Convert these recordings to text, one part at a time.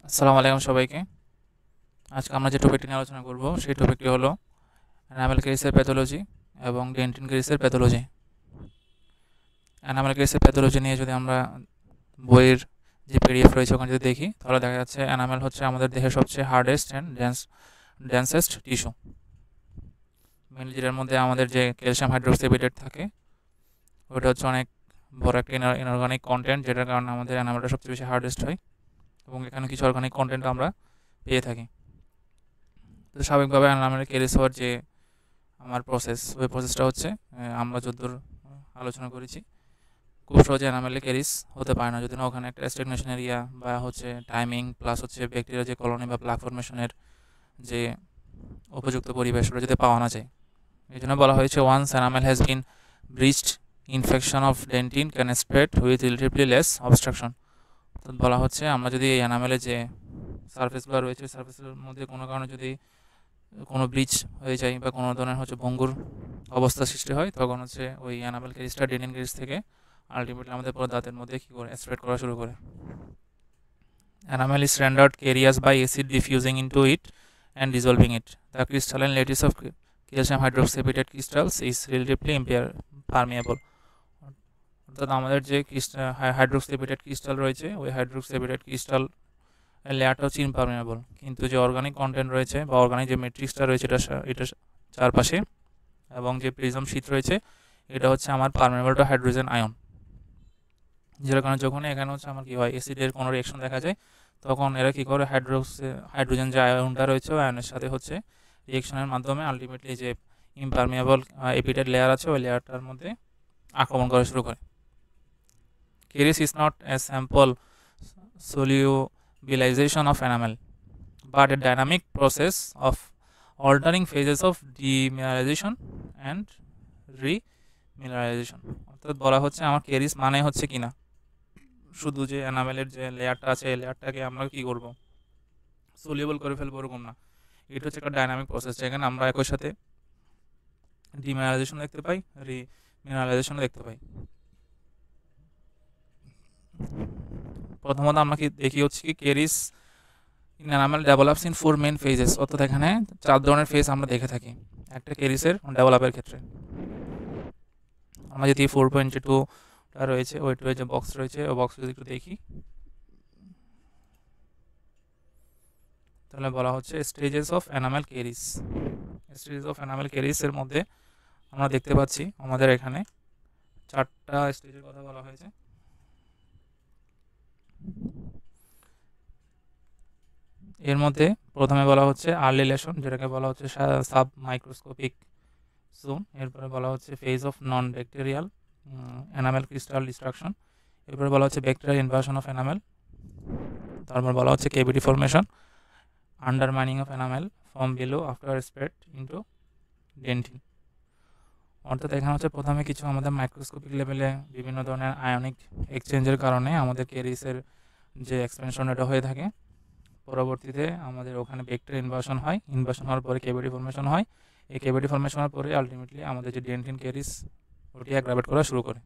আসসালামু আলাইকুম সবাইকে। আজকে আমরা যে টপিকটি নিয়ে আলোচনা করব সেই টপিকটি হলো এনামেল কেসের প্যাথোলজি এবং ডেন্টিন কেসের প্যাথোলজি। এনামেল কেসের প্যাথোলজি নিয়ে যদি আমরা বইয়ের যে পিডিএফ রয়েছে ওখানে যদি দেখি তাহলে দেখা যাচ্ছে এনামেল হচ্ছে আমাদের দেহের সবচেয়ে হার্ডেস্ট অ্যান্ড ডেন্সেস্ট টিস্যু। মেনলি যেটার মধ্যে আমাদের যে ক্যালসিয়াম হাইড্রোক্সাইড থাকে ওটা হচ্ছে অনেক বড় একটা ইনঅর্গানিক কন্টেন্ট, যেটার কারণে আমাদের এনামেলটা সবচেয়ে বেশি হার্ডেস্ট হয় এবং এখানে কিছু অর্গানিক কন্টেন্ট আমরা পেয়ে থাকি। তো স্বাভাবিকভাবে এনামেল কেরিস হওয়ার যে আমার ওই প্রসেসটা হচ্ছে আমরা যতদূর আলোচনা করেছি, খুব সহজে এনামেলে ক্যারিস হতে পারে না যদি না ওখানে একটা স্ট্যাগনেশন এরিয়া বা হচ্ছে টাইমিং প্লাস হচ্ছে ব্যাকটেরিয়া যে কলোনি বা প্লাক ফরমেশনের যে উপযুক্ত পরিবেশ ওটা যদি পাওয়া না যায়। এই জন্য বলা হয়েছে once enamel has been breached infection of dentin can spread with relatively less obstruction. অর্থাৎ বলা হচ্ছে আমরা যদি এই এনামেলে যে সার্ফেসগুলো রয়েছে সার্ফেসের মধ্যে কোনো কারণে যদি কোনো ব্লিচ হয়ে যায় বা কোনো ধরনের হচ্ছে ভঙ্গুর অবস্থা সৃষ্টি হয় তখন হচ্ছে ওই অ্যানাবেল ক্যারিসটা ডেন্টিন ক্যারিস থেকে আলটিমেটলি আমাদের পুরো দাঁতের মধ্যে কী করে স্প্রেড করা শুরু করে। Enamel is rendered carious by acid diffusing into it and dissolving it. The crystalline lattice of calcium hydroxylated crystals is relatively permeable. অর্থাৎ আমাদের যে হাইড্রোক্সিলেটেড ক্রিস্টাল রয়েছে ওই হাইড্রোক্সিলেটেড ক্রিস্টাল লেয়ারটা হচ্ছে ইমপারমেবল, কিন্তু যে অর্গানিক কন্টেন্ট রয়েছে বা অর্গানিক যে ম্যাট্রিক্সটা রয়েছে এটা চারপাশে এবং যে প্রিজম শীট রয়েছে এটা হচ্ছে আমার পারমেবল টু হাইড্রোজেন আয়ন, যেটার কারণে যখন এখানে হচ্ছে আমার কী হয় অ্যাসিডের কোনো রিয়াকশন দেখা যায় তখন এরা কী করে হাইড্রোজেন যে আয়নটা রয়েছে ওই আয়নের সাথে হচ্ছে রিয়াকশনের মাধ্যমে আলটিমেটলি যে ইমপারমেবল এপিটেড লেয়ার আছে ওই লেয়ারটার মধ্যে আক্রমণ করা শুরু করে। Caries is not a simple solubilization of enamel, but a dynamic process of altering phases of demineralization and remineralization. অর্থাৎ বলা হচ্ছে আমার কেরিস মানে হচ্ছে কিনা শুধু যে এনামেলের যে লেয়ারটা আছে এই লেয়ারটাকে আমরা কি করব সলিউবল করে ফেলবো ওরকম না, এটা হচ্ছে একটা ডাইনামিক প্রসেস যেখানে আমরা একই সাথে ডিমিনারাইজেশন দেখতে পাই, রিমিনারাইজেশন দেখতে পাই। প্রথমত আমরা কি দেখি হচ্ছে কি caries in enamel develops in 4 main phases, অর্থাৎ এখানে 4 ধরনের ফেজ আমরা দেখে থাকি একটা কেরিসের ডেভেলপের ক্ষেত্রে। আমরা যদি 4.2টা রয়েছে ওইটা যে বক্স রয়েছে ওই বক্স যদি একটু দেখি তাহলে বলা হচ্ছে stages of enamel caries. Stages of enamel কেরিসের মধ্যে আমরা দেখতে পাচ্ছি আমাদের এখানে 4টা স্টেজের কথা বলা হয়েছে। এর মধ্যে প্রথমে বলা হচ্ছে আর্লি লেশন, যেটাকে বলা হচ্ছে সাব মাইক্রোস্কোপিক জোন। এরপরে বলা হচ্ছে phase of non bacterial enamel crystal destruction. এরপরে বলা হচ্ছে ব্যাকটেরিয়াল ইনভাশন অফ এনামেল। তারপর বলা হচ্ছে কেভিটি formation, undermining of enamel from below after spread into dentine. অর্থাৎ এখানে হচ্ছে প্রথমে কিছু আমাদের মাইক্রোস্কোপিক লেভেলে বিভিন্ন ধরনের আয়নিক এক্সচেঞ্জের কারণে আমাদের কেরিসের যে এক্সপেনশন এটা হয়ে থাকে, পরবর্তীতে আমাদের ওখানে ব্যাকটেরিয়া ইনভাশন হয়, ইনভাশন হওয়ার পরে কেভিটি ফর্মেশন হয়, এই কেভিটি ফর্মেশন হওয়ার পরে আলটিমেটলি আমাদের যে ডেন্টিন কেরিস ওটি অ্যাগ্রাভেট করা শুরু করে।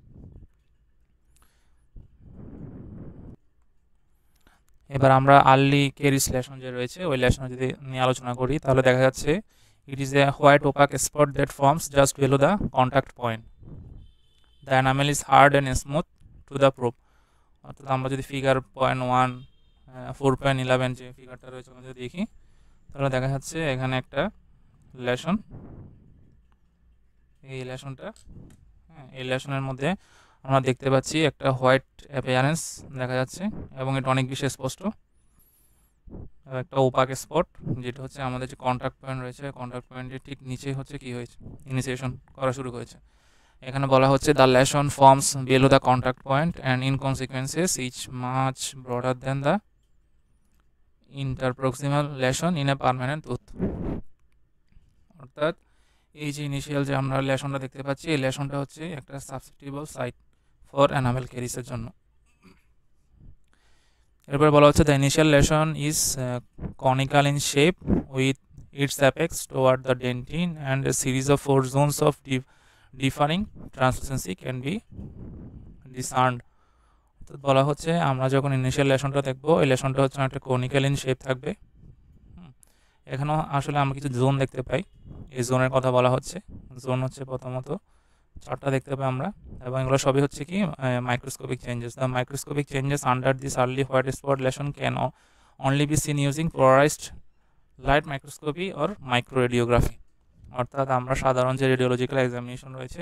এবার আমরা আর্লি কেরিস লেশন যে রয়েছে ওই লেশন যদি নিয়ে আলোচনা করি তাহলে দেখা যাচ্ছে it is a white opaque spot that forms just below the contact point. The enamel is hard and smooth to the probe. অর্থাৎ আমরা যদি ফিগার 0.1 4.11 যে ফিগারটা রয়েছে আমরা যদি দেখি তাহলে দেখা যাচ্ছে এখানে একটা লেশন, এই লেশনটা এই লেশনের মধ্যে আমরা দেখতে পাচ্ছি একটা হোয়াইট অ্যাপিয়ারেন্স দেখা যাচ্ছে এবং এটা অনেক বেশি স্পষ্ট। একটা ওপাক স্পট যেটা হচ্ছে আমাদের যে কন্ট্যাক্ট পয়েন্ট রয়েছে কন্ট্যাক্ট পয়েন্টের ঠিক নিচে হচ্ছে কি হয়েছে ইনিশিয়েশন করা শুরু হয়েছে। এখানে বলা হচ্ছে the lesion forms below the contact point and in consequences each much broader than the interproximal lesion in a permanent tooth. অর্থাৎ এই যে ইনিশিয়াল যে আমরা লেশনটা দেখতে পাচ্ছি এই লেশনটা হচ্ছে একটা সাবসেপ্টিবল সাইট ফর এনামেল কেরিসের জন্য। এরপর বলা হচ্ছে the initial lesion is conical in shape with its apex toward the dentin and a series of 4 zones of differing translucency can be discerned. তো বলা হচ্ছে আমরা যখন ইনিশিয়াল লেশনটা দেখবো, এই লেশনটা হচ্ছে একটা কোনিক্যাল ইন শেপ থাকবে। এখানেও আসলে আমরা কিছু জোন দেখতে পাই, এই জোনের কথা বলা হচ্ছে। জোন হচ্ছে প্রথমত 4টা দেখতে পাই আমরা, এবং এগুলো সবই হচ্ছে কি microscopic changes. The microscopic changes under this early white spot lesion can only be seen using polarised light microscopy or microradiography. অর্থাৎ আমরা সাধারণ যে রেডিওলজিক্যাল এক্সামিনেশন রয়েছে,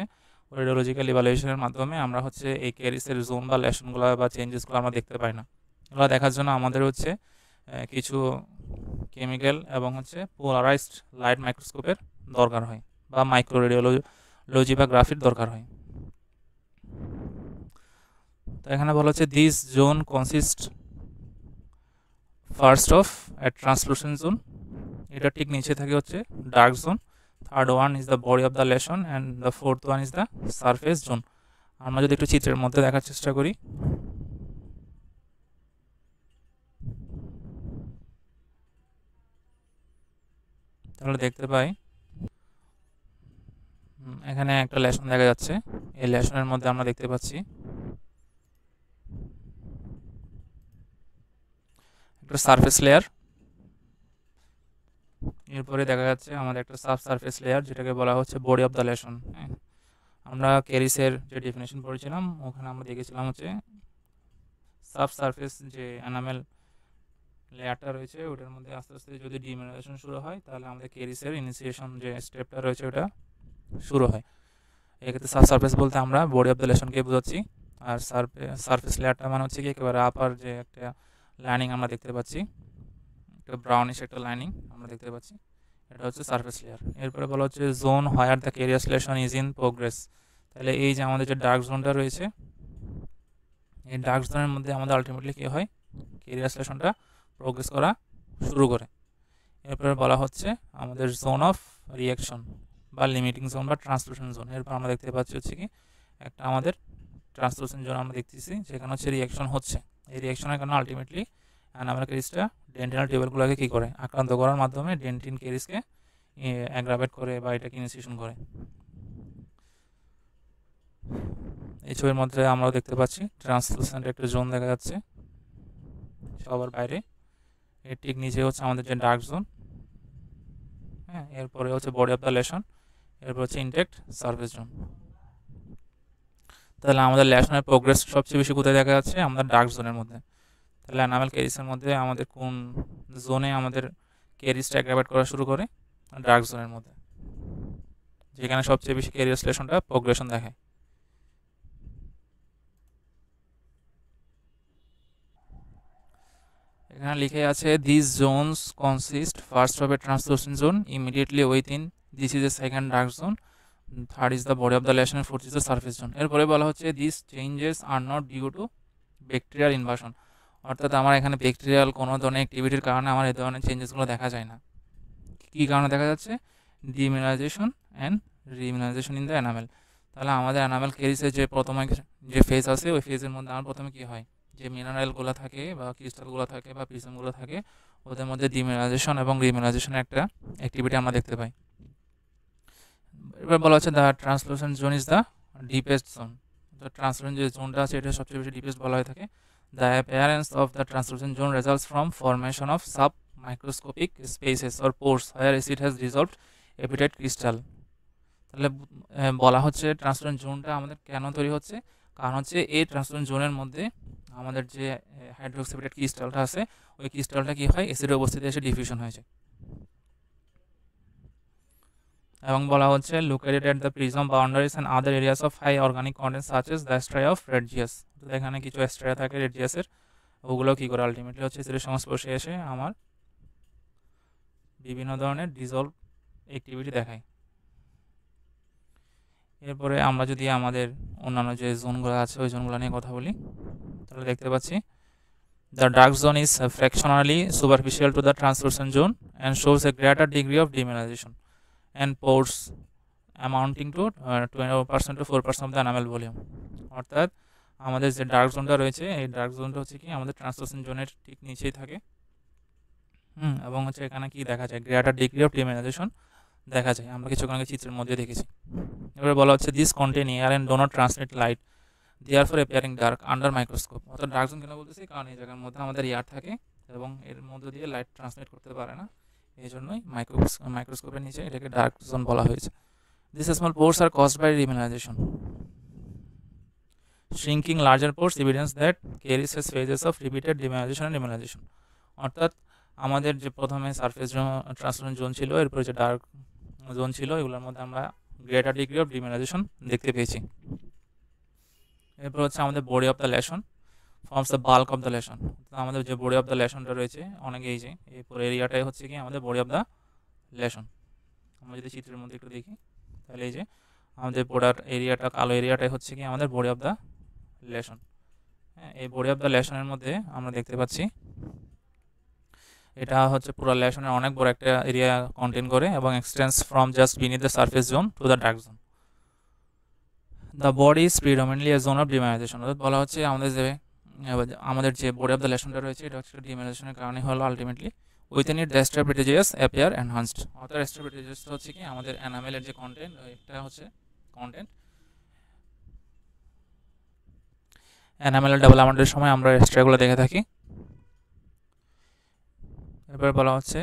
ওই রেডিওলজিক্যাল ইভ্যালুয়েশনের মাধ্যমে আমরা হচ্ছে এই ক্যারিসের জোন বা লেশনগুলো বা চেঞ্জেসগুলো আমরা দেখতে পাই না। এগুলো দেখার জন্য আমাদের হচ্ছে কিছু কেমিক্যাল এবং হচ্ছে পোলারাইজড লাইট মাইক্রোস্কোপের দরকার হয়, বা মাইক্রো রেডিওলজি বা গ্রাফির দরকার হয়। তো এখানে বলা হচ্ছে this zone consist first of a translucent zone, এটা ঠিক নিচে থাকে হচ্ছে dark zone, third one is the body of the lesion, and the fourth one is the surface zone. আমরা যদি একটু চিত্রের মধ্যে দেখার চেষ্টা করি, তাহলে দেখতে পাই এখানে একটা লেশন দেখা যাচ্ছে। এই লেশনের মধ্যে আমরা দেখতে পাচ্ছি একটা সারফেস লেয়ার, এরপরে দেখা যাচ্ছে আমাদের একটা সাব সারফেস লেয়ার, যেটাকে বলা হচ্ছে বডি অফ দ্য লেশন। আমরা ক্যারিসের যে ডেফিনেশন পড়েছিলাম, ওখানে আমরা দেখেছিলাম হচ্ছে সাব সারফেস যে এনামেল লেয়ারটা রয়েছে, ওটার মধ্যে আস্তে আস্তে যদি ডিমিনারেশন শুরু হয়, তাহলে আমাদের ক্যারিসের ইনিশিয়েশন যে স্টেপটা রয়েছে ওটা শুরু হয়। এক্ষেত্রে সাব সারফেস বলতে আমরা বডি অফ দ্য লেশনকে বোঝাচ্ছি, আর সারফেস লেয়ারটা মানে হচ্ছে কি একেবারে আপার যে একটা লাইনিং আমরা দেখতে পাচ্ছি, একটা ব্রাউনিশ একটা লাইনিং আমরা দেখতে পাচ্ছি, এটা হচ্ছে সারফেস লেয়ার। এরপরে বলা হচ্ছে zone where the carious lesion is in progress. তাহলে এই যে আমাদের যে ডার্ক জোনটা রয়েছে, এই ডার্ক জোনের মধ্যে আমাদের আলটিমেটলি কী হয়, ক্যারিয়াস লেশনটা প্রোগ্রেস করা শুরু করে। এরপরে বলা হচ্ছে আমাদের জোন অফ রিয়াকশন বা লিমিটিং জোন বা ট্রান্সলুশন জোন। এরপর আমরা দেখতে পাচ্ছি হচ্ছে কি একটা আমাদের ট্রান্সলুশন জোন আমরা দেখতেছি, যেখানে হচ্ছে রিয়াকশন হচ্ছে। এই রিয়াকশনের কারণে আলটিমেটলি অ্যানামেল ক্যারিসটা ডেন্টিনাল টিউবুলগুলোকে কী করে, আক্রান্ত করার মাধ্যমে ডেন্টিন ক্যারিসকে অ্যাগ্রাভেট করে বা এটাকে ইনিশিয়েশন করে। এই ছবির মধ্যে আমরাও দেখতে পাচ্ছি ট্রান্সলুসেন্ট একটা জোন দেখা যাচ্ছে সবার বাইরে, এর ঠিক নিচে হচ্ছে আমাদের যে ডার্ক জোন। হ্যাঁ, এরপরে হচ্ছে বডি অফ দ্য লেশন, এরপর হচ্ছে ইনটেক্ট সারফেস জোন। তাহলে আমাদের লেশনের প্রোগ্রেস সবচেয়ে বেশি কোথায় দেখা যাচ্ছে, আমাদের ডার্ক জোনের মধ্যে। তাহলে অ্যানামেল ক্যারিসের মধ্যে আমাদের কোন জোনে আমাদের ক্যারিসটা অ্যাগ্রাভেট করা শুরু করে, ডার্ক জোনের মধ্যে, যেখানে সবচেয়ে বেশি ক্যারিয়াস লেশনটা প্রোগ্রেশন দেখায়। এখানে লিখে আছে this zones consist first of a translucent zone, immediately within this is a second dark zone, third is the body of the lesion, fourth is the surface zone. এরপরে বলা হচ্ছে this changes are not due to bacterial invasion, অর্থাৎ আমার এখানে bacterial কোনো ধরনের অ্যাক্টিভিটির কারণে আমার এই ধরনের চেঞ্জেসগুলো দেখা যায় না। কী কারণে দেখা যাচ্ছে, ডিমিনারাইজেশন অ্যান্ড রিমিনারাইজেশন ইন দ্য এনামেল। তাহলে আমাদের এনামেল ক্যারিসের যে প্রথমে যে ফেজ আছে, ওই ফেজের মধ্যে আমার প্রথমে কী হয়, যে মিনারেলগুলো থাকে বা ক্রিস্টালগুলো থাকে বা প্রিজমগুলো থাকে, ওদের মধ্যে ডিমিনারাইজেশন এবং রিমিনারাইজেশনের একটা অ্যাক্টিভিটি আমরা দেখতে পাই। এবার বলা হচ্ছে the translucent zone is the deepest zone. The translucent যে জোনটা আছে এটা সবচেয়ে বেশি ডিপেস্ট বলা হয়ে থাকে। The appearance of the translucent zone results from formation of sub microscopic spaces or pores where acid has dissolved apatite crystal. তাহলে বলা হচ্ছে ট্রান্সলুসেন্ট জোনটা আমাদের কেন তৈরি হচ্ছে, কারণ হচ্ছে এই ট্রান্সলুসেন্ট জোনের মধ্যে আমাদের যে হাইড্রোক্সিপেটেড ক্রিস্টালটা আছে, ওই ক্রিস্টালটা কী হয়, অ্যাসিডের উপস্থিতি এসে ডিফিউশন হয়ে যায়। এবং বলা হচ্ছে located at the prism boundaries and other areas of high organic content such as the striae of Retzius. তো এখানে কিছু স্ট্রাই থাকে রেডজিয়াসের, ওগুলো কী করে আলটিমেটলি হচ্ছে অ্যাসিডের সংস্পর্শে এসে আমার বিভিন্ন ধরনের ডিজলভ অ্যাক্টিভিটি দেখায়। এরপরে আমরা যদি আমাদের অন্যান্য যে জোনগুলো আছে ওই জোনগুলো নিয়ে কথা বলি, তাহলে দেখতে পাচ্ছি the dark zone is fractionally superficial to the translucent zone and shows a greater degree of demineralisation and pores amounting to 20% to 4% of the enamel volume। অর্থাৎ আমাদের যে ডার্ক জোনটা রয়েছে, এই ডার্ক জোনটা হচ্ছে কি আমাদের ট্রান্সলুসেন্ট জোনের ঠিক নিচেই থাকে। এবং হচ্ছে এখানে কি দেখা যায়, গ্রেটার ডিগ্রি অফ ডিমিনারাইজেশন দেখা যায়, আমরা কিছুক্ষণ আগে চিত্রের মধ্যে দেখেছি। এবারে বলা হচ্ছে this contain air and do not transmit light. Therefore appearing dark under microscope. অর্থাৎ ডার্ক জোন কেন বলতেছি, কারণ এই জায়গার মধ্যে আমাদের এয়ার থাকে এবং এর মধ্যে দিয়ে লাইট ট্রান্সমিট করতে পারে না, এই জন্যই মাইক্রোস্কোপের নিচে এটাকে ডার্ক জোন বলা হয়েছে। This small pores are caused by remineralisation. Shrinking larger pores evidence that Caris has phases of repeated demineralization and mineralization. অর্থাৎ আমাদের যে প্রথমে সারফেস ট্রান্সপারেন্ট জোন ছিল, এরপরে যে ডার্ক জোন ছিল, এগুলোর মধ্যে আমরা গ্রেটার ডিগ্রি অফ ডিমিনারাইজেশন দেখতে পেয়েছি। এরপর হচ্ছে আমাদের body of the lesion forms the bulk of the lesion. আমাদের যে বডি অফ দ্য লেশনটা রয়েছে অনেক, এই যে এই পুরো এরিয়াটাই হচ্ছে কি আমাদের বডি অফ দ্য লেশন। আমরা যদি চিত্রের মধ্যে একটু দেখি তাহলে এই যে আমাদের বর্ডার এরিয়াটা, কালো এরিয়াটাই হচ্ছে কি আমাদের বডি অফ দ্য লেশন। হ্যাঁ, এই বডি অফ দ্য লেশনের মধ্যে আমরা দেখতে পাচ্ছি এটা হচ্ছে পুরো লেশনের অনেক বড় একটা এরিয়া কন্টেইন করে এবং extends from just beneath the surface zone to the dark zone. The body is predominantly a zone of demineralisation. অর্থাৎ বলা হচ্ছে আমাদের যে বডি অফ দ্য লেশনটা রয়েছে এটা হচ্ছে ডিমিনারাইজেশনের কারণে হলো ultimately within it the striae of Retzius appear enhanced. অর্থাৎ স্ট্রাপিটেজিয়াস হচ্ছে কি আমাদের এনামেলের যে কন্টেন্ট, এটা হচ্ছে কন্টেন্ট। এনামেলের ডেভেলপমেন্টের সময় আমরা স্ট্রাগুলো দেখে থাকি। এরপর বলা হচ্ছে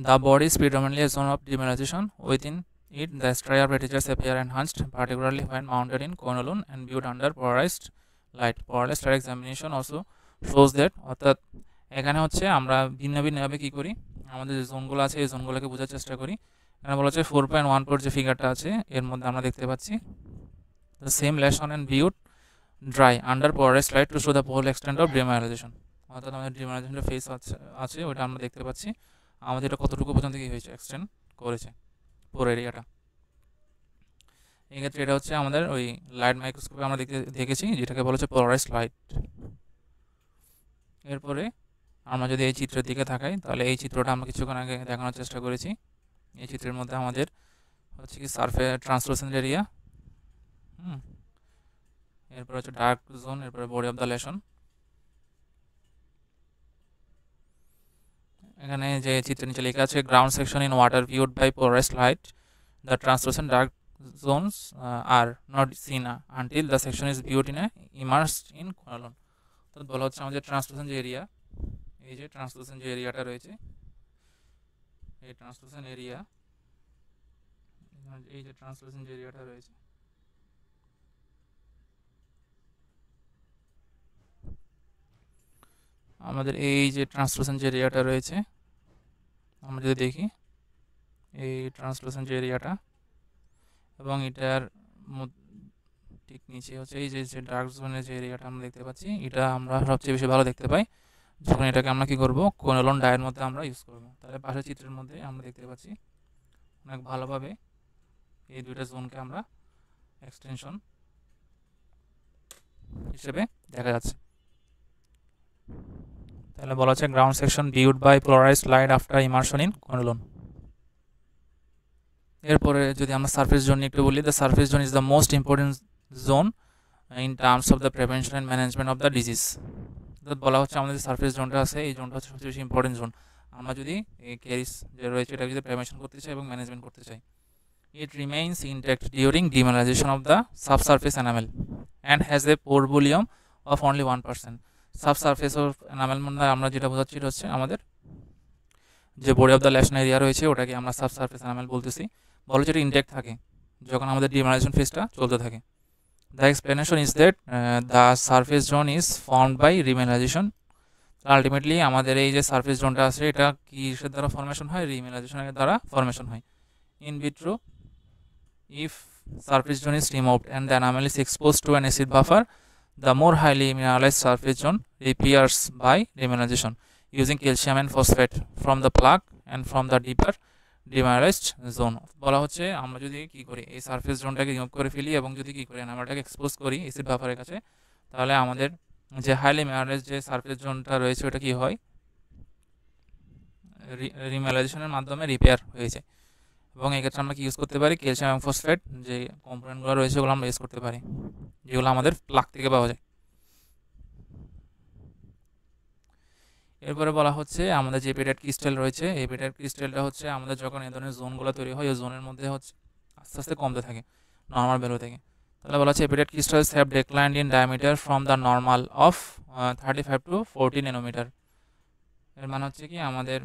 the body is predominantly a zone of demineralisation within it the striae vertices appear enhanced, particularly when mounted in quinolone and viewed under polarized light. Polarized light examination also shows that, অর্থাৎ এখানে হচ্ছে আমরা ভিন্ন ভিন্নভাবে কী করি, আমাদের যে জোনগুলো আছে এই জোনগুলোকে বোঝার চেষ্টা করি। এখানে বলা হচ্ছে 4.14 যে ফিগারটা আছে এর মধ্যে আমরা দেখতে পাচ্ছি the same lesion and viewed dry under polarized light to show the whole extent of demineralization. অর্থাৎ আমাদের ডিমিনারাইজেশনের ফেস আছে ওটা আমরা দেখতে পাচ্ছি আমাদের এটা কতটুকু পর্যন্ত কী হয়েছে, এক্সটেন্ড করেছে পুরো এরিয়াটা। এক্ষেত্রে এটা হচ্ছে আমাদের ওই লাইট মাইক্রোস্কোপে আমরা দেখেছি যেটাকে বলা হচ্ছে পোলারাইজড লাইট। এরপরে আমরা যদি এই চিত্রের দিকে তাকাই তাহলে এই চিত্রটা আমরা কিছুক্ষণ আগে দেখানোর চেষ্টা করেছি। এই চিত্রের মধ্যে আমাদের হচ্ছে কি সারফেস ট্রান্সলুসেন্ট এরিয়া, এরপর হচ্ছে ডার্ক জোন, এরপরে বডি অফ দ্য লেশন। এখানে যে চিত্রের নিচে লেখা আছে ground section in water viewed by polarised light, the translucent dark zones are not seen until the section is viewed in a immersed in quinolone. তো বলা হচ্ছে আমাদের ট্রান্সলুসেন্ট যে এরিয়া, এই যে ট্রান্সলুসেন্ট যে এরিয়াটা রয়েছে, এই ট্রান্সলুসেন্ট এরিয়া, এই যে ট্রান্সলুসেন্ট যে এরিয়াটা রয়েছে, আমাদের এই যে ট্রান্সলুসেন্ট যে এরিয়াটা রয়েছে, আমরা যদি দেখি এই ট্রান্সলুসেন্ট যে এরিয়াটা এবং এটার ঠিক নিচে হচ্ছে এই যে ডার্ক জোনের যে এরিয়াটা আমরা দেখতে পাচ্ছি, এটা আমরা সবচেয়ে বেশি ভালো দেখতে পাই যখন এটাকে আমরা কি করব, কোনোলন ডায়ের মধ্যে আমরা ইউজ করব। তাহলে পাশের চিত্রের মধ্যে আমরা দেখতে পাচ্ছি অনেক ভালোভাবে এই দুইটা জোনকে আমরা এক্সটেনশন হিসেবে দেখা যাচ্ছে। তাহলে বলা হচ্ছে ground section viewed by polarised light after immersion in quinoline. এরপরে যদি আমরা সারফেস জোন একটু বলি, the surface zone is the most important zone in terms of the prevention and management of the disease. বলা হচ্ছে আমাদের যে সারফেস জোনটা আছে এই জোনটা হচ্ছে সবচেয়ে বেশি ইম্পর্টেন্ট জোন আমরা যদি এই ক্যারিস যে রয়েছে এটাকে যদি প্রিভেনশন করতে চাই এবং ম্যানেজমেন্ট করতে চাই। It remains intact during demineralisation of the subsurface enamel and has a pore volume of only 1%। Subsurface of enamel মানে আমরা যেটা বোঝাচ্ছি এটা হচ্ছে আমাদের যে body of the lesion area রয়েছে ওটাকে আমরা সাবসারফেস এনামেল বলতেছি। বলা হচ্ছে এটা ইনট্যাক্ট থাকে যখন আমাদের ডিমিনারাইজেশন ফেজটা চলতে থাকে। The explanation is that the surface zone is formed by remineralisation. Ultimately আমাদের এই যে সারফেস জোনটা আছে এটা কিসের দ্বারা ফরমেশন হয়, রিমিনারাইজেশনের দ্বারা ফরমেশন হয়। In vitro if surface zone is removed and the enamel is exposed to an acid buffer, the more highly mineralized surface zone repairs by remineralization using calcium and phosphate from the plaque and from the deeper demineralized zone. বলা হচ্ছে আমরা যদি কি করি এই surface জোনটাকে remove করে ফেলি এবং যদি কি করি এনামেলটাকে এক্সপোজ করি অ্যাসিড বাফারের কাছে, তাহলে আমাদের যে হাইলি মিনারেলাইজড যে সারফেস জোনটা রয়েছে ওটা কি হয়, রিমিনারাইজেশনের মাধ্যমে রিপেয়ার হয়ে যায়। এবং এক্ষেত্রে আমরা কি ইউজ করতে পারি, ক্যালসিয়াম এবং ফসফেট যে কম্পোনেন্টগুলো রয়েছে ওগুলো আমরা ইউজ করতে পারি যেগুলো আমাদের প্লাক থেকে পাওয়া যায়। এরপরে বলা হচ্ছে আমাদের যে পেটাইট ক্রিস্টাল রয়েছে এই পেটাইট ক্রিস্টালটা হচ্ছে আমাদের যখন এই ধরনের জোনগুলো তৈরি হয় ওই জোনের মধ্যে হচ্ছে আস্তে আস্তে কমতে থাকে নর্মাল ভ্যালু থেকে। তাহলে বলা হচ্ছে apatite crystals have declined in diameter from the normal of 35 to 40 nanometre. এর মানে হচ্ছে কি আমাদের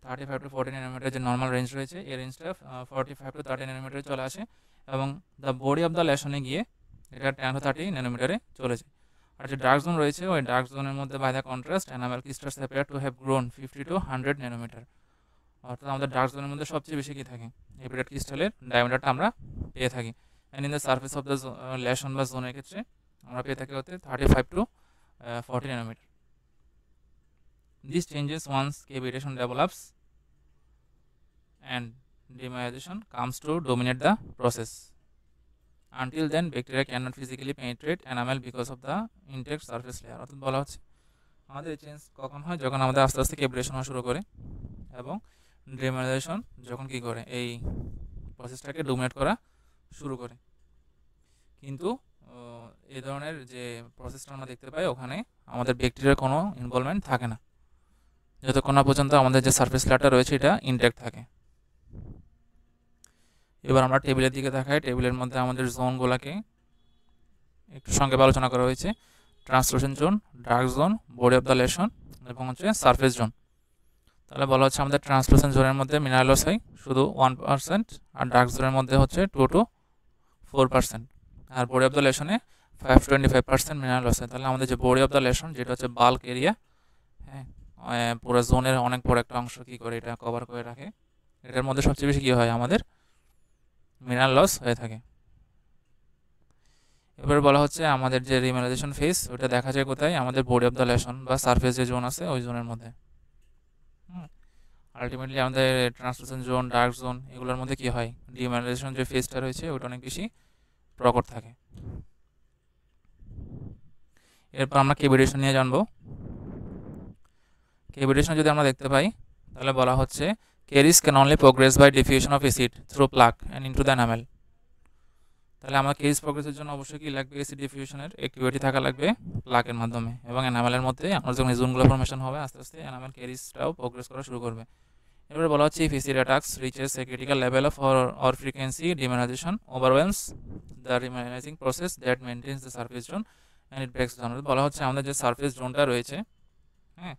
35 to 40 ন্যানোমিটার যে নর্মাল রেঞ্জ রয়েছে এই রেঞ্জটা 45 to 30 ন্যানোমিটারে চলে আসে এবং দ্য বডি অফ দ্য লেশনে গিয়ে এটা 10 to 30 ন্যানোমিটারে চলে যায়। আর যে ডার্ক জোন রয়েছে ওই ডার্ক জোনের মধ্যে by the contrast enamel crystals appear to have grown 50 to 100 nanometre. অর্থাৎ আমাদের ডার্ক জোনের মধ্যে সবচেয়ে বেশি কি থাকে, এপিডেট ক্রিস্টালের ডায়ামিটারটা আমরা পেয়ে থাকি। And in the surface of the lesion বা জোনের ক্ষেত্রে আমরা পেয়ে থাকি হতে 35 to 40 nanometre. This changes once cavitation develops and demineralization comes to dominate the process. Until then, bacteria cannot physically penetrate enamel because of the intact surface layer. অর্থাৎ বলা হচ্ছে আমাদের চেঞ্জ কখন হয়, যখন আমাদের আস্তে আস্তে ক্যাভিটেশন হওয়া শুরু করে এবং ডেমিনারাইজেশন যখন কি করে এই প্রসেসটাকে ডোমিনেট করা শুরু করে। কিন্তু এই ধরনের যে প্রসেসটা আমরা দেখতে পাই ওখানে আমাদের ব্যাকটেরিয়ার কোনো ইনভলভমেন্ট থাকে না, যতক্ষণ না পর্যন্ত আমাদের যে সারফেস লেয়ারটা রয়েছে এটা ইনট্যাক্ট থাকে। এবার আমরা টেবিলের দিকে দেখাই। টেবিলের মধ্যে আমাদের জোনগুলোকে একটু সংক্ষেপে আলোচনা করা হয়েছে। Translucent zone, dark zone, body of the lesion এবং হচ্ছে সারফেস জোন। তাহলে বলা হচ্ছে আমাদের ট্রান্সলুসেন্ট জোনের মধ্যে মিনারেল লস হয় শুধু 1%, আর ডার্ক জোনের মধ্যে হচ্ছে 2 to 4%, আর বডি অফ দ্য লেশনে 5 to 25% মিনারেল লস হয়। তাহলে আমাদের যে বডি অফ দ্য লেশন যেটা হচ্ছে বাল্ক এরিয়া, হ্যাঁ পুরো জোনের অনেক বড় একটা অংশ কী করে এটা কভার করে রাখে, এটার মধ্যে সবচেয়ে বেশি কী হয় আমাদের মিনারেল লস হয়ে থাকে। এবার বলা হচ্ছে আমাদের যে রিমিনারাইজেশন ফেজ ওটা দেখা যায় কোথায়, আমাদের বডি অফ দ্য লেশন বা সারফেস যে জোন আছে ওই জোনের মধ্যে। আলটিমেটলি আমাদের ট্রান্সলুসেন্ট জোন, ডার্ক জোন এগুলোর মধ্যে কী হয়, রিমিনারাইজেশন যে ফেজটা রয়েছে ওটা অনেক বেশি প্রকট থাকে। এরপর আমরা ক্যাভিটেশন নিয়ে জানবো। ক্যাভিটেশন যদি আমরা দেখতে পাই তাহলে বলা হচ্ছে caries can only progress by diffusion of acid through plaque and into the enamel. তাহলে আমরা ক্যারিস প্রোগ্রেসের জন্য অবশ্যই কী লাগবে, অ্যাসিড ডিফিউশনের অ্যাক্টিভিটি থাকা লাগবে প্লাকের মাধ্যমে, এবং এনামেলের মধ্যে আমরা যখন জোনগুলো ফরমেশন হবে আস্তে আস্তে এনামেল ক্যারিসটাও প্রোগ্রেস করা শুরু করবে। এবারে বলা হচ্ছে if acid attacks reaches a critical level of or frequency demineralisation overwhelms the remineralising process that maintains the surface zone and it breaks down. বলা হচ্ছে আমাদের যে সারফেস জোনটা রয়েছে, হ্যাঁ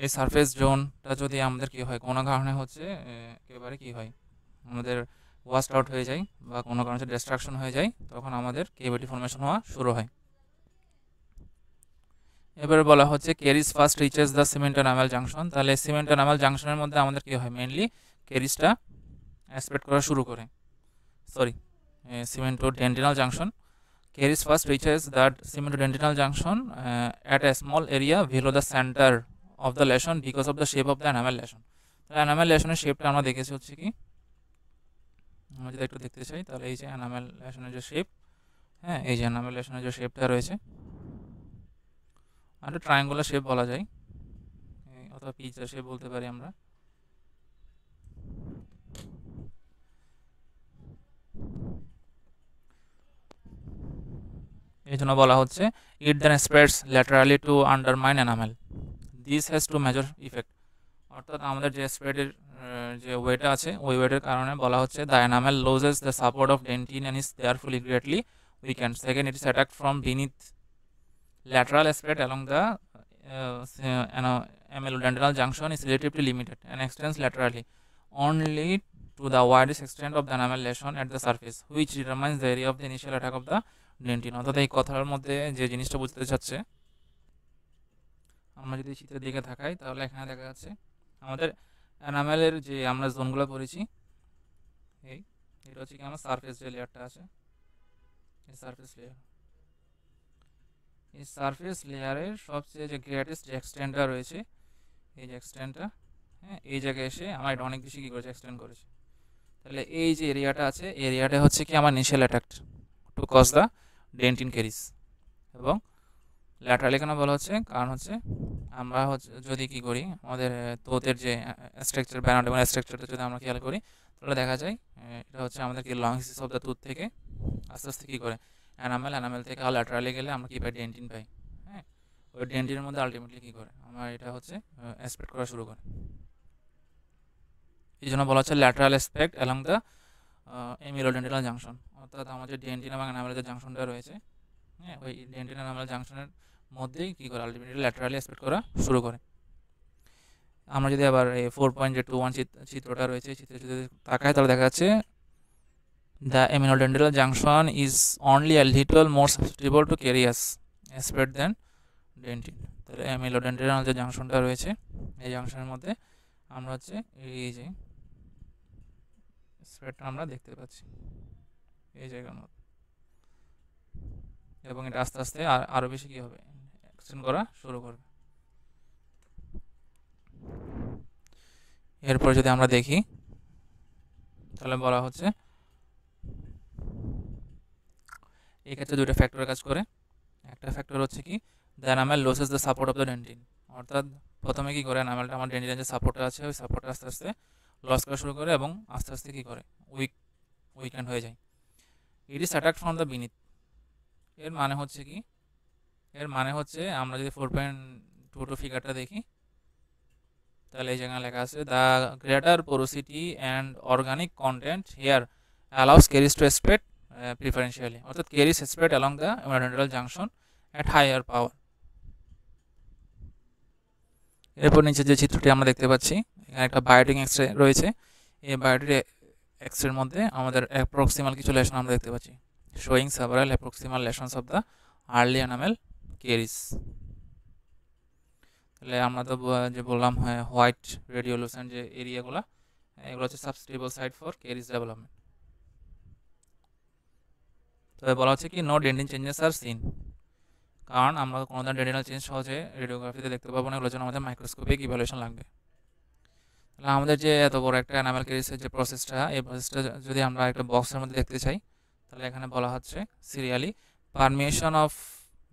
এই সারফেস জোনটা যদি আমাদের কী হয় কোনো কারণে হচ্ছে একেবারে কী হয় আমাদের ওয়াস্ট আউট হয়ে যায় বা কোনো কারণে ডিস্ট্রাকশন হয়ে যায়, তখন আমাদের কেভিটি ফর্মেশন হওয়া শুরু হয়। এবারে বলা হচ্ছে caries first reaches the cement enamel junction. তাহলে সিমেন্ট এনামেল জাংশনের মধ্যে আমাদের কী হয়, মেইনলি ক্যারিসটা অ্যাসপেক্ট করা শুরু করে, cemento-dentinal junction. Caries first reaches that cemento-dentinal junction at a small area below the centre of the lesion because of the shape of the enamel lesion. তাহলে enamel লেশনের শেপটা আমরা দেখেছি হচ্ছে কি, আমরা যদি একটু দেখতে চাই তাহলে এই যে এনামেল লেশনের যে শেপ, হ্যাঁ এই যে এনামেল লেশনের যে শেপটা রয়েছে একটা ট্রায়াঙ্গুলার শেপ বলা যায় অথবা পিচের শেপ বলতে পারি আমরা। এই জন্য বলা হচ্ছে it then spreads laterally to undermine enamel, this has two major effect. অর্থাৎ আমাদের যে স্প্রেডের যে ওয়েটা আছে ওই ওয়েটের কারণে বলা হচ্ছে the enamel loses the support of dentin and is therefore greatly weakened. Second, it is attacked from beneath lateral spread along the amelodentinal junction is relatively limited and extends laterally only to the widest extent of the enamel lesion at the surface, which determines the area of the initial attack of the dentin. অর্থাৎ এই কথার মধ্যে যে জিনিসটা বুঝতে চাচ্ছে, আমরা যদি চিত্রের দিকে তাকাই তাহলে এখানে দেখা যাচ্ছে আমাদের এনামেলের যে আমরা জোনগুলো পড়েছি, এটা হচ্ছে কি আমার সারফেস যে লেয়ারটা আছে, এই সারফেস লেয়ার, এই সারফেস লেয়ারের সবচেয়ে যে গ্রেটেস্ট যে এক্সটেন্ডটা রয়েছে এই যে এক্সটেন্ডটা, হ্যাঁ এই জায়গায় এসে আমার এটা অনেক বেশি কী করেছে, এক্সটেন্ড করেছে। তাহলে এই যে এরিয়াটা আছে এরিয়াটা হচ্ছে কি আমার initial attack to cause the dentin caries. এবং ল্যাটারালি কেন বলা হচ্ছে, কারণ হচ্ছে আমরা হচ্ছে যদি কী করি আমাদের তোদের যে স্ট্রাকচার ব্যানাডোমাল স্ট্রাকচারটা যদি আমরা খেয়াল করি তাহলে দেখা যায় এটা হচ্ছে আমাদের কি লং হিসিস অফ দ্য টুথ থেকে আস্তে আস্তে কী করে এনামেল থেকে ল্যাটারালি গেলে আমরা কী পাই, ডেন্টিন পাই। হ্যাঁ ওই ডেন্টিনের মধ্যে আলটিমেটলি কী করে আমার এটা হচ্ছে অ্যাসপেক্ট করা শুরু করে। এই জন্য বলা হচ্ছে lateral aspect along the amelodentinal junction, অর্থাৎ আমাদের ডেন্টিন এবং এনামেলের যে জাংশনটা রয়েছে, হ্যাঁ, ওই ডেন্টিন এনামেল জাংশনের মধ্যেই কী করে আলটিমেটলি ল্যাটারালি অ্যাসপেক্ট করা শুরু করে। আমরা যদি আবার এই 4.21 চিত্রটা রয়েছে, চিত্রে যদি তাকাই তাহলে দেখা যাচ্ছে the amelodentinal junction is only a little more susceptible to carious aspect than dentin. তাহলে এমিলোডেন্ড্রিনাল যে জাংশনটা রয়েছে, এই জাংশনের মধ্যে আমরা হচ্ছে এই যে স্প্রেডটা আমরা দেখতে পাচ্ছি এই জায়গার মধ্যে, এবং এটা আস্তে আস্তে আরও বেশি কী হবে, এক্সটেন্ড করা শুরু করবে। এরপর যদি আমরা দেখি তাহলে বলা হচ্ছে এই ক্ষেত্রে দুটো ফ্যাক্টর কাজ করে। একটা ফ্যাক্টর হচ্ছে কি, the enamel losses the support of the dentine, অর্থাৎ প্রথমে কী করে এনামেলটা আমার ডেন্টিনের যে সাপোর্টটা আছে ওই সাপোর্টটা আস্তে আস্তে লস করা শুরু করে এবং আস্তে আস্তে কী করে উইকেন্ড হয়ে যায়। It is attack from the beneath. এর মানে হচ্ছে কি, এর মানে হচ্ছে আমরা যদি 4.22 ফিগারটা দেখি তাহলে এই জায়গায় লেখা আছে the greater porosity and organic content here allows caries to spread preferentially, অর্থাৎ caries spread along the amelodentinal junction at higher power. এরপর নিচে যে চিত্রটি আমরা দেখতে পাচ্ছি, এখানে একটা বায়োটিক এক্সরে রয়েছে। এই বায়োটিক এক্সরের মধ্যে আমাদের অ্যাপ্রক্সিমাল কিছু লেশন আমরা দেখতে পাচ্ছি, showing several approximal lesions of the early enamel caries. তাহলে আমরা তো যে বললাম, হ্যাঁ, হোয়াইট রেডিওলুসেন্ট যে এরিয়াগুলো, এগুলো হচ্ছে সাবস্টেবল সাইট ফর ক্যারিজ ডেভেলপমেন্ট। তবে বলা হচ্ছে কি নো ডেন্টিন চেঞ্জেস আর সিন, কারণ আমরা কোনো ধরনের ডেন্টিনাল চেঞ্জ সহজে রেডিওগ্রাফিতে দেখতে পাবো না, এগুলোর জন্য আমাদের মাইক্রোস্কোপিক ইভ্যালুয়েশন লাগবে। তাহলে আমাদের যে এত বড় একটা এনামেল ক্যারিজের যে প্রসেসটা, এই প্রসেসটা যদি আমরা একটা বক্সের মধ্যে দেখতে চাই তাহলে এখানে বলা হচ্ছে serially permission of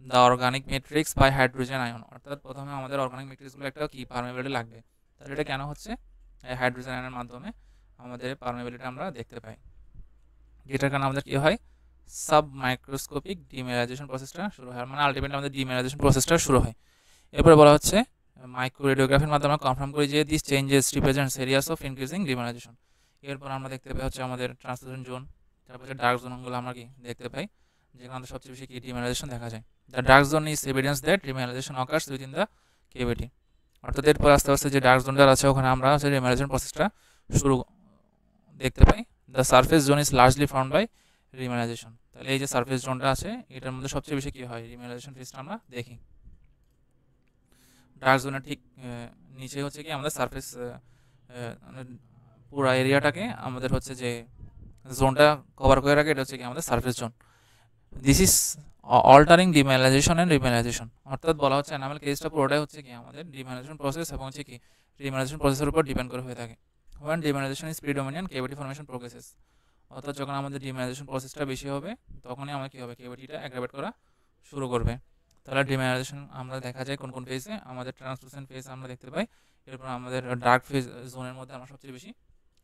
the organic matrix by hydrogen ion, অর্থাৎ প্রথমে আমাদের অর্গানিক ম্যাট্রিক্সগুলো একটা কি পারমেবিলিটি লাগবে। তাহলে এটা কেন হচ্ছে, এই হাইড্রোজেন আয়নের মাধ্যমে আমাদের পারমেবিলিটি আমরা দেখতে পাই, যেটার কারণে আমাদের কী হয়, সাব মাইক্রোস্কোপিক ডিমিনারাইজেশন প্রসেসটা শুরু হয়, মানে আলটিমেটলি আমাদের ডিমিনারাইজেশন প্রসেসটা শুরু হয়। এরপরে বলা হচ্ছে মাইক্রো রেডিওগ্রাফির মাধ্যমে আমরা কনফার্ম করি যে this changes represents areas of increasing demineralisation. এরপর আমরা দেখতে পাই হচ্ছে আমাদের ট্রান্সলেশন জোন, তারপরে ডার্ক জোনগুলো আমরা কি দেখতে পাই, যেখানে আমাদের সবচেয়ে বেশি কি ডিমিনারাইজেশন দেখা যায়। The dark zone is evidence that demineralisation occurs within the cavity, অর্থাৎ এরপর আস্তে আস্তে যে ডার্ক জোনটা আছে ওখানে আমরা হচ্ছে ডিমিনারাইজেশন প্রসেসটা শুরু দেখতে পাই। The surface zone is largely formed by demineralisation. তাহলে এই যে সারফেস জোনটা আছে এটার মধ্যে সবচেয়ে বেশি কী হয়, ডিমিনারাইজেশন ফেজটা আমরা দেখি। ডার্ক জোনের ঠিক নিচে হচ্ছে কি আমাদের সারফেস, পুরো এরিয়াটাকে আমাদের হচ্ছে যে জোনটা কভার করে রাখে, এটা হচ্ছে কি আমাদের surface zone. This is altering demineralisation and remineralisation, অর্থাৎ বলা হচ্ছে এনামেল কেসটা পুরোটাই হচ্ছে কি আমাদের ডিমিনারাইজেশন প্রসেস এবং হচ্ছে কি রিমিনারাইজেশন প্রসেসের উপর ডিপেন্ড করে হয়ে থাকে। when demineralisation is predominant cavity formation progresses, অর্থাৎ যখন আমাদের ডিমিনারাইজেশন প্রসেসটা বেশি হবে তখনই আমাদের কী হবে, কেভিটিটা অ্যাগ্রাভেট করা শুরু করবে। তাহলে ডিমিনারাইজেশন আমরা দেখা যায় কোন কোন ফেজে, আমাদের ট্রান্সলুসেন্ট ফেজ আমরা দেখতে পাই, এরপর আমাদের ডার্ক ফেজ জোনের মধ্যে আমরা সবচেয়ে বেশি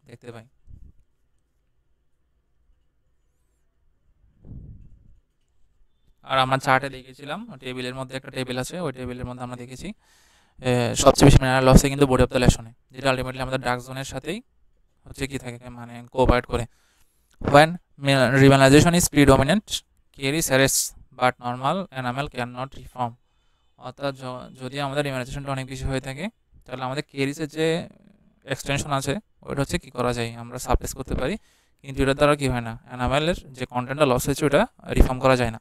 দেখতে পাই। আর আমরা চার্টে দেখেছিলাম টেবিলের মধ্যে একটা টেবিল আছে, ওই টেবিলের মধ্যে আমরা দেখেছি সবচেয়ে বেশি মিনারেল লসে কিন্তু বডি অফ দ্য লেশনে, যেটা আলটিমেটলি আমাদের ডার্ক জোনের সাথেই হচ্ছে কি থাকে, মানে কোঅপারেট করে। when remineralization is predominant caries arrests but normal enamel cannot reform, অর্থাৎ যদি আমাদের রিমিনারাইজেশনটা অনেক বেশি হয়ে থাকে তাহলে আমাদের কেরিসের যে এক্সটেনশন আছে ওইটা হচ্ছে কী করা যায়, আমরা সাপ্রেস করতে পারি, কিন্তু এটার দ্বারা কী হয় না, এনামেলের যে কন্টেন্টটা লস হয়েছে ওটা রিফর্ম করা যায় না।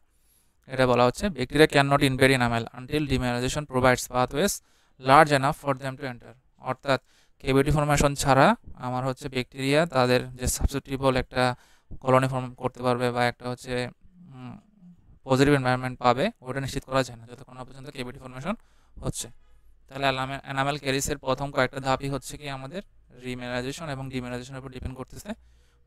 এটা বলা হচ্ছে bacteria can not invade enamel until demineralisation provides pathways large enough for them to enter, অর্থাৎ কেভিটি ফর্মেশন ছাড়া আমার হচ্ছে ব্যাকটেরিয়া তাদের যে সাবস্টিটিউবল একটা কলোনি ফর্ম করতে পারবে বা একটা হচ্ছে পজিটিভ এনভায়রনমেন্ট পাবে, ওটা নিশ্চিত করা যায় না যতক্ষণ না পর্যন্ত কেভিটি ফর্মেশন হচ্ছে। তাহলে এনামেল ক্যারিসের প্রথম কয়েকটা ধাপই হচ্ছে কি আমাদের রিমিনারাইজেশন এবং ডিমিনারাইজেশনের উপর ডিপেন্ড করতেছে।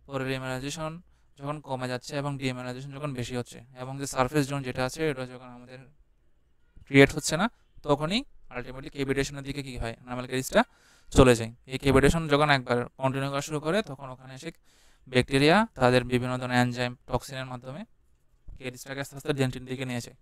পরে রিমিনারাইজেশন যখন কমে যাচ্ছে এবং ডিমিনারাইজেশন যখন বেশি হচ্ছে এবং যে সারফেস জোন যেটা আছে এটা যখন আমাদের ক্রিয়েট হচ্ছে না, তখনই আলটিমেটলি কেভিটেশনের দিকে কী হয়, এনামেল ক্যারিসটা চলে যায়। এই কেভিটেশন যখন একবার কন্টিনিউ করা শুরু করে তখন ওখানে এসে ব্যাকটেরিয়া তাদের বিভিন্ন ধরনের এনজাইম টক্সিনের মাধ্যমে ক্যারিসটাকে আস্তে আস্তে ডেন্টিন দিকে নিয়ে যায়।